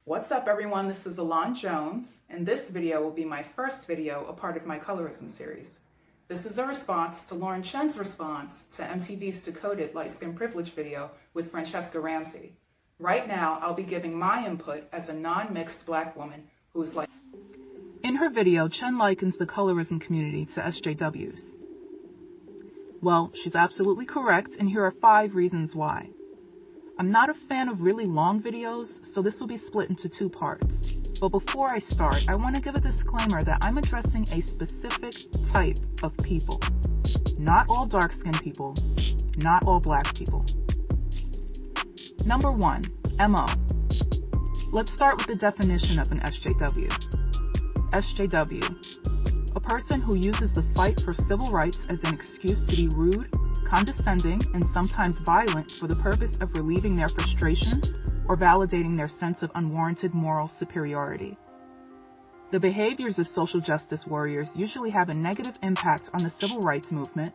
What's up everyone, this is Lauren Chen, and this video will be my first video, a part of my colorism series. This is a response to Lauren Chen's response to MTV's Decoded Lightskin Privilege video with Francesca Ramsey. Right now, I'll be giving my input as a non-mixed black woman who's like... In her video, Chen likens the colorism community to SJWs. Well, she's absolutely correct, and here are 5 reasons why. I'm not a fan of really long videos, so this will be split into 2 parts. But before I start, I want to give a disclaimer that I'm addressing a specific type of people. Not all dark-skinned people, not all black people. Number 1, MO. Let's start with the definition of an SJW. SJW, a person who uses the fight for civil rights as an excuse to be rude, condescending, and sometimes violent for the purpose of relieving their frustrations or validating their sense of unwarranted moral superiority. The behaviors of social justice warriors usually have a negative impact on the civil rights movement,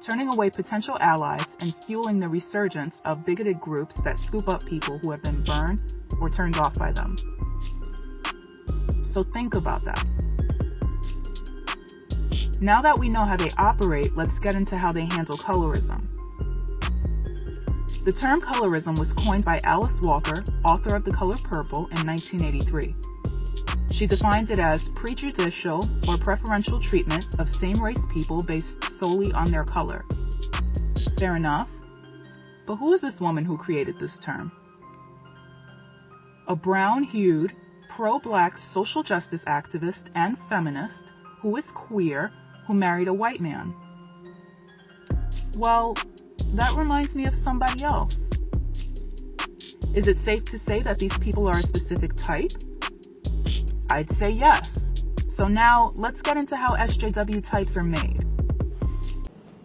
turning away potential allies and fueling the resurgence of bigoted groups that scoop up people who have been burned or turned off by them. So think about that. Now that we know how they operate, let's get into how they handle colorism. The term colorism was coined by Alice Walker, author of The Color Purple, in 1983. She defined it as prejudicial or preferential treatment of same-race people based solely on their color. Fair enough. But who is this woman who created this term? A brown-hued, pro-black social justice activist and feminist who is queer, who married a white man. Well, that reminds me of somebody else. Is it safe to say that these people are a specific type? I'd say yes. So now let's get into how SJW types are made.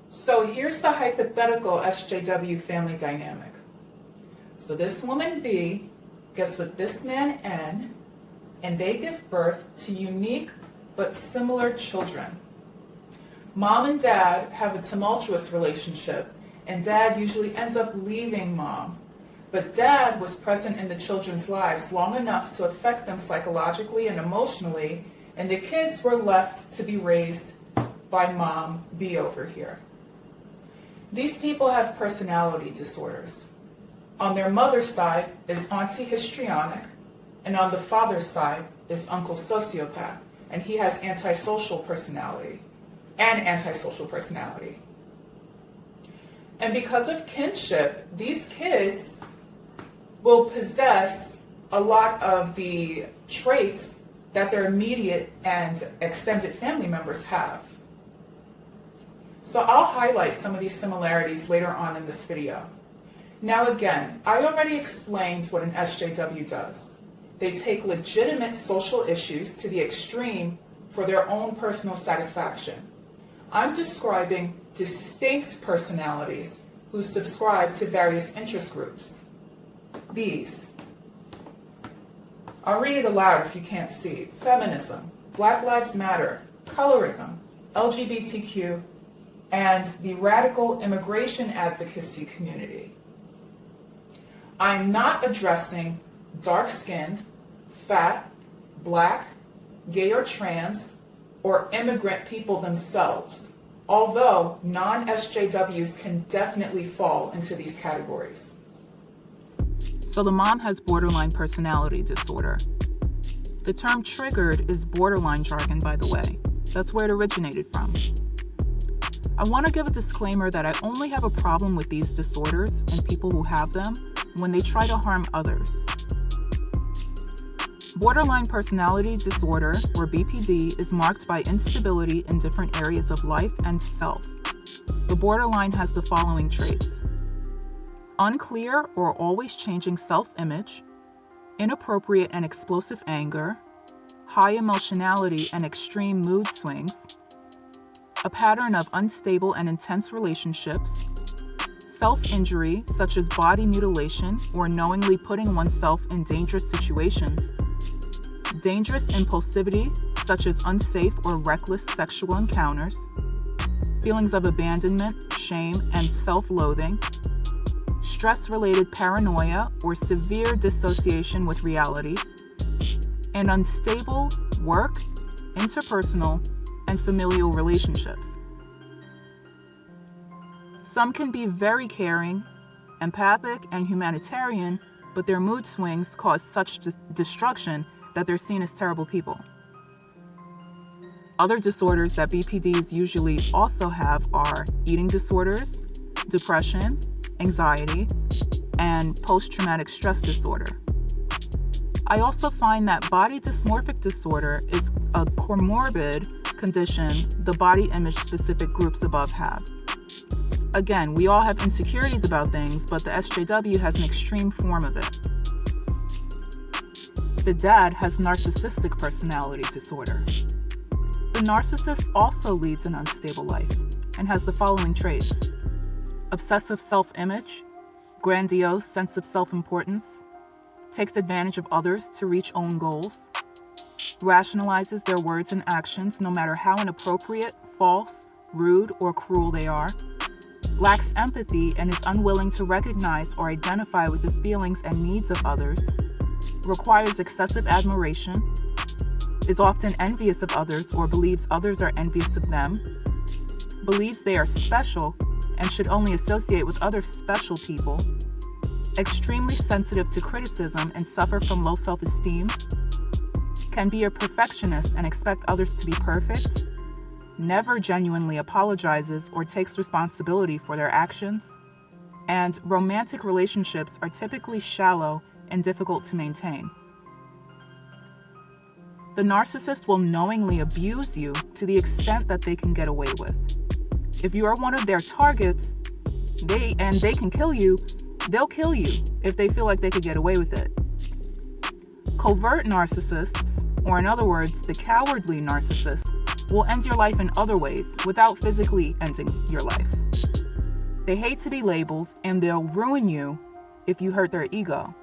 So here's the hypothetical SJW family dynamic. So this woman B gets with this man N, and they give birth to unique but similar children. Mom and dad have a tumultuous relationship, and dad usually ends up leaving mom. But dad was present in the children's lives long enough to affect them psychologically and emotionally, and the kids were left to be raised by mom B over here. These people have personality disorders. On their mother's side is auntie histrionic, and on the father's side is uncle sociopath, and he has antisocial personality. And because of kinship, these kids will possess a lot of the traits that their immediate and extended family members have. So I'll highlight some of these similarities later on in this video. Now again, I already explained what an SJW does. They take legitimate social issues to the extreme for their own personal satisfaction. I'm describing distinct personalities who subscribe to various interest groups. These. I'll read it aloud if you can't see. Feminism, Black Lives Matter, colorism, LGBTQ, and the radical immigration advocacy community. I'm not addressing dark-skinned, fat, black, gay or trans, or immigrant people themselves, although non-SJWs can definitely fall into these categories. So the mom has borderline personality disorder. The term triggered is borderline jargon, by the way. That's where it originated from. I want to give a disclaimer that I only have a problem with these disorders and people who have them when they try to harm others. Borderline personality disorder, or BPD, is marked by instability in different areas of life and self. The borderline has the following traits: unclear or always changing self-image, inappropriate and explosive anger, high emotionality and extreme mood swings, a pattern of unstable and intense relationships, self-injury such as body mutilation or knowingly putting oneself in dangerous situations, dangerous impulsivity such as unsafe or reckless sexual encounters, feelings of abandonment, shame, and self-loathing, stress-related paranoia or severe dissociation with reality, and unstable work, interpersonal, and familial relationships. Some can be very caring, empathic, and humanitarian, but their mood swings cause such destruction that they're seen as terrible people. Other disorders that BPDs usually also have are eating disorders, depression, anxiety, and post-traumatic stress disorder. I also find that body dysmorphic disorder is a comorbid condition the body image specific groups above have. Again, we all have insecurities about things, but the SJW has an extreme form of it. The dad has narcissistic personality disorder. The narcissist also leads an unstable life and has the following traits: obsessive self-image, grandiose sense of self-importance, takes advantage of others to reach own goals, rationalizes their words and actions no matter how inappropriate, false, rude, or cruel they are, lacks empathy and is unwilling to recognize or identify with the feelings and needs of others, requires excessive admiration, is often envious of others or believes others are envious of them, believes they are special and should only associate with other special people, extremely sensitive to criticism and suffer from low self-esteem, can be a perfectionist and expect others to be perfect, never genuinely apologizes or takes responsibility for their actions, and romantic relationships are typically shallow and difficult to maintain. The narcissist will knowingly abuse you to the extent that they can get away with. If you are one of their targets, they can kill you, they'll kill you if they feel like they could get away with it. Covert narcissists, or in other words, the cowardly narcissist, will end your life in other ways without physically ending your life. They hate to be labeled, and they'll ruin you if you hurt their ego.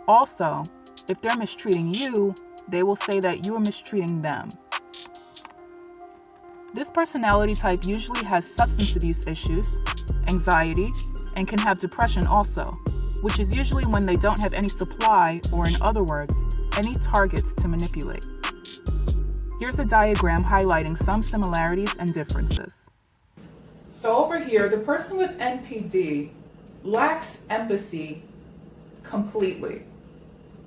Also, if they're mistreating you, they will say that you are mistreating them. This personality type usually has substance abuse issues, anxiety, and can have depression also, which is usually when they don't have any supply, or in other words, any targets to manipulate. Here's a diagram highlighting some similarities and differences. So over here, the person with NPD lacks empathy completely.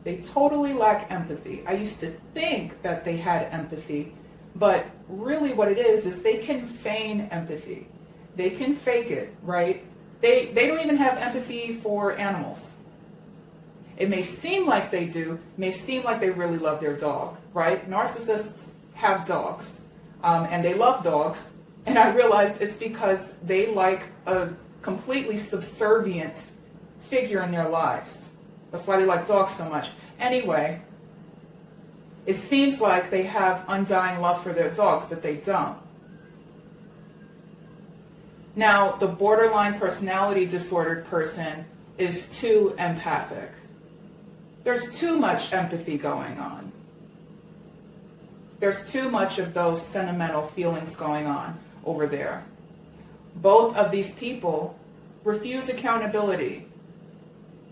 They totally lack empathy. I used to think that they had empathy, but really what it is they can feign empathy. They can fake it, right? They don't even have empathy for animals. It may seem like they do, may seem like they really love their dog, right? Narcissists have dogs, and they love dogs, and I realized it's because they like a completely subservient figure in their lives. That's why they like dogs so much. Anyway, it seems like they have undying love for their dogs, but they don't. Now, the borderline personality disordered person is too empathic. There's too much empathy going on. There's too much of those sentimental feelings going on over there. Both of these people refuse accountability.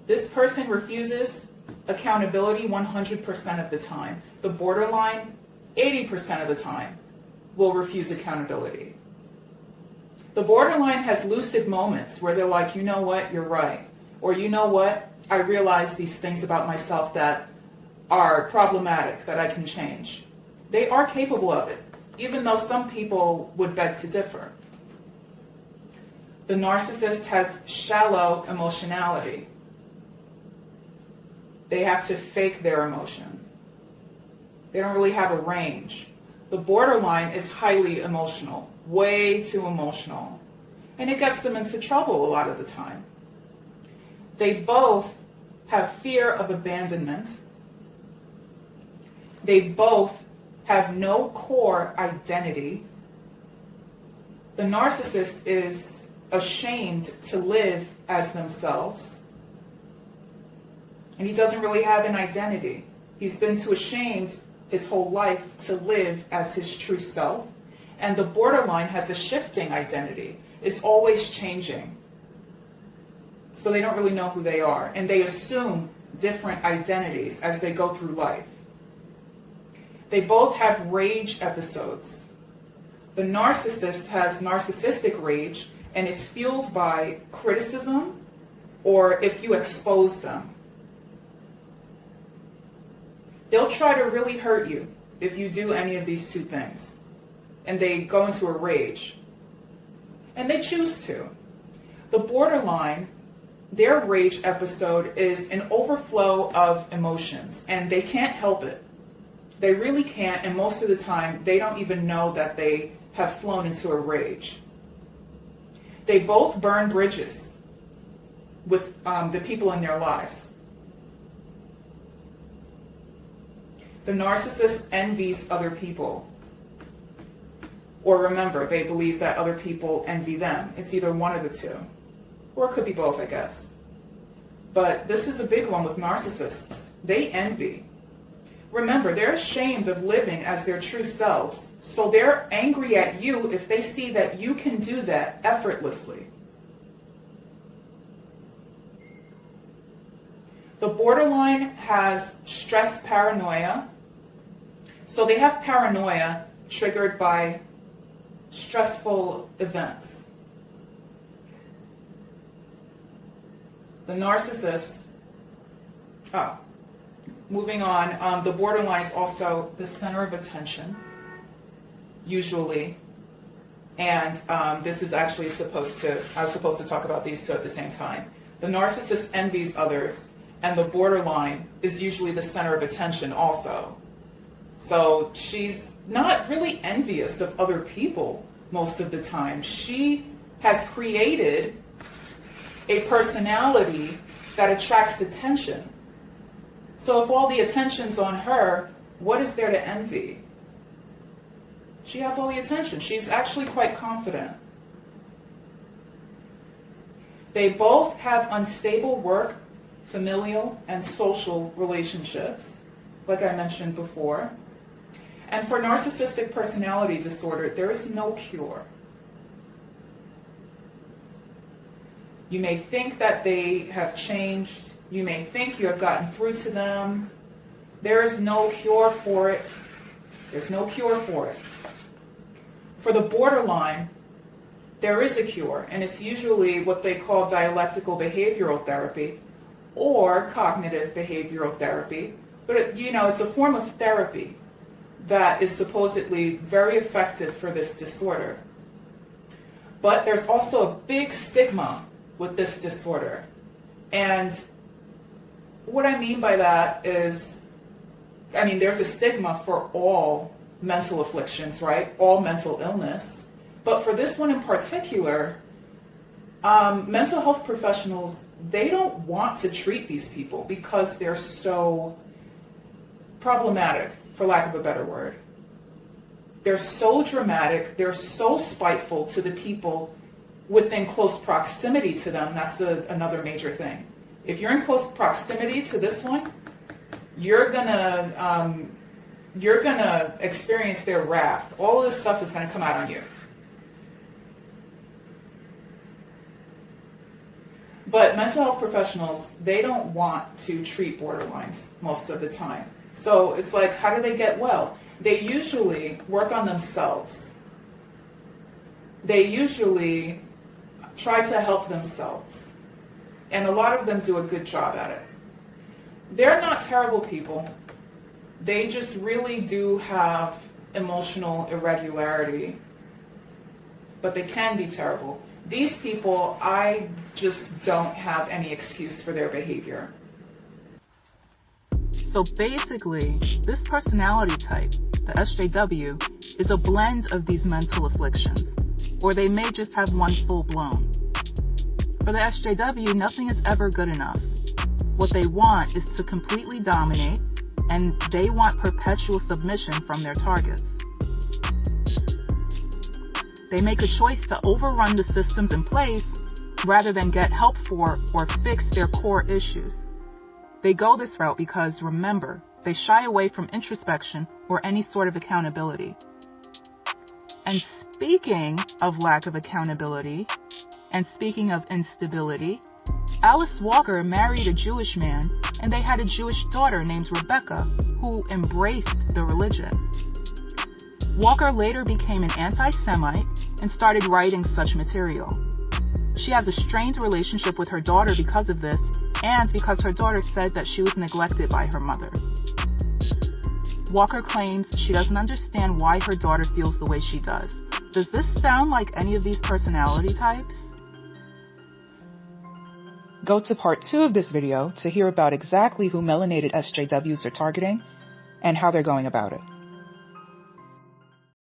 This person refuses accountability 100% of the time. The borderline, 80% of the time, will refuse accountability. The borderline has lucid moments where they're like, you know what, you're right. Or you know what, I realize these things about myself that are problematic, that I can change. They are capable of it, even though some people would beg to differ. The narcissist has shallow emotionality. They have to fake their emotion. They don't really have a range. The borderline is highly emotional, way too emotional, and it gets them into trouble a lot of the time. They both have fear of abandonment. They both have no core identity. The narcissist is ashamed to live as themselves, and he doesn't really have an identity. He's been too ashamed his whole life to live as his true self, and the borderline has a shifting identity. It's always changing. So they don't really know who they are, and they assume different identities as they go through life. They both have rage episodes. The narcissist has narcissistic rage, and it's fueled by criticism or if you expose them. They'll try to really hurt you if you do any of these two things. And they go into a rage. And they choose to. The borderline, their rage episode is an overflow of emotions, and they can't help it. They really can't, and most of the time, they don't even know that they have flown into a rage. They both burn bridges with the people in their lives. The narcissist envies other people. Or remember, they believe that other people envy them. It's either one of the two. Or it could be both, I guess. But this is a big one with narcissists. They envy. Remember, they're ashamed of living as their true selves. So they're angry at you if they see that you can do that effortlessly. The borderline has stress paranoia. So they have paranoia triggered by stressful events. The narcissist, moving on, the borderline is also the center of attention, usually. And this is actually I was supposed to talk about these two at the same time. The narcissist envies others, and the borderline is usually the center of attention also. So she's not really envious of other people most of the time. She has created a personality that attracts attention. So if all the attention's on her, what is there to envy? She has all the attention. She's actually quite confident. They both have unstable work, familial, and social relationships, like I mentioned before. And for narcissistic personality disorder, there is no cure. You may think that they have changed. You may think you have gotten through to them. There is no cure for it. There's no cure for it. For the borderline, there is a cure, and it's usually what they call dialectical behavioral therapy or cognitive behavioral therapy. But it's a form of therapy that is supposedly very effective for this disorder. But there's also a big stigma with this disorder. And what I mean by that is, there's a stigma for all mental afflictions, right? All mental illness. But for this one in particular, mental health professionals, they don't want to treat these people because they're so problematic, for lack of a better word. They're so dramatic, they're so spiteful to the people within close proximity to them. That's another major thing. If you're in close proximity to this one, you're gonna experience their wrath. All of this stuff is gonna come out on you. But mental health professionals, they don't want to treat borderlines most of the time. So it's like, how do they get well? They usually work on themselves. They usually try to help themselves. And a lot of them do a good job at it. They're not terrible people. They just really do have emotional irregularity. But they can be terrible. These people, I just don't have any excuse for their behavior. So basically, this personality type, the SJW, is a blend of these mental afflictions, or they may just have one full-blown. For the SJW, nothing is ever good enough. What they want is to completely dominate, and they want perpetual submission from their targets. They make a choice to overrun the systems in place rather than get help for or fix their core issues. They go this route because, remember, they shy away from introspection or any sort of accountability. And speaking of lack of accountability, and speaking of instability, Alice Walker married a Jewish man and they had a Jewish daughter named Rebecca who embraced the religion. Walker later became an anti-Semite and started writing such material. She has a strained relationship with her daughter because of this, and because her daughter said that she was neglected by her mother. Walker claims she doesn't understand why her daughter feels the way she does. Does this sound like any of these personality types? Go to part 2 of this video to hear about exactly who melanated SJWs are targeting and how they're going about it.